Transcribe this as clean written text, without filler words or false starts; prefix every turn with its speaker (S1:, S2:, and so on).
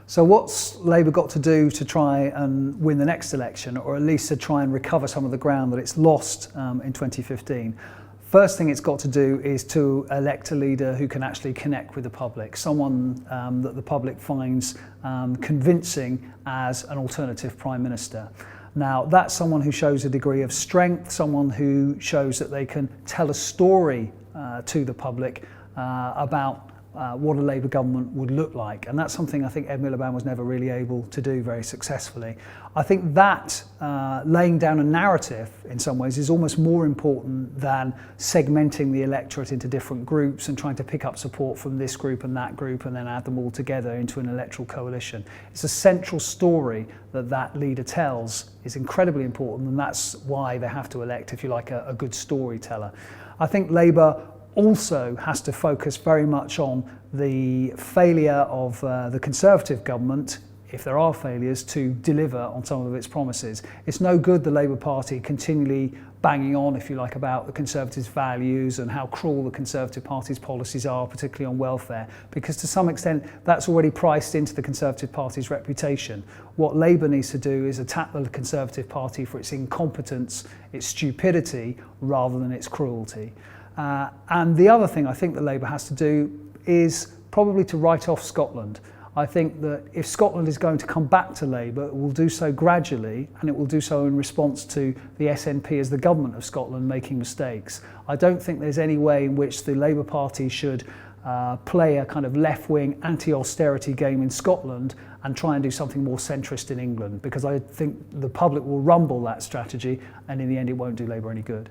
S1: So what's Labour got to do to try and win the next election, or at least to try and recover some of the ground that it's lost in 2015? First thing it's got to do is to elect a leader who can actually connect with the public, someone that the public finds convincing as an alternative Prime Minister. Now, that's someone who shows a degree of strength, someone who shows that they can tell a story to the public about what a Labour government would look like. And that's something I think Ed Miliband was never really able to do very successfully. I think that laying down a narrative in some ways is almost more important than segmenting the electorate into different groups and trying to pick up support from this group and that group and then add them all together into an electoral coalition. It's a central story that that leader tells is incredibly important, and that's why they have to elect, if you like, a good storyteller. I think Labour also has to focus very much on the failure of the Conservative government, if there are failures, to deliver on some of its promises. It's no good the Labour Party continually banging on, if you like, about the Conservatives' values and how cruel the Conservative Party's policies are, particularly on welfare, because to some extent that's already priced into the Conservative Party's reputation. What Labour needs to do is attack the Conservative Party for its incompetence, its stupidity, rather than its cruelty. And the other thing I think that Labour has to do is probably to write off Scotland. I think that if Scotland is going to come back to Labour, it will do so gradually, and it will do so in response to the SNP as the government of Scotland making mistakes. I don't think there's any way in which the Labour Party should play a kind of left-wing anti-austerity game in Scotland and try and do something more centrist in England, because I think the public will rumble that strategy, and in the end it won't do Labour any good.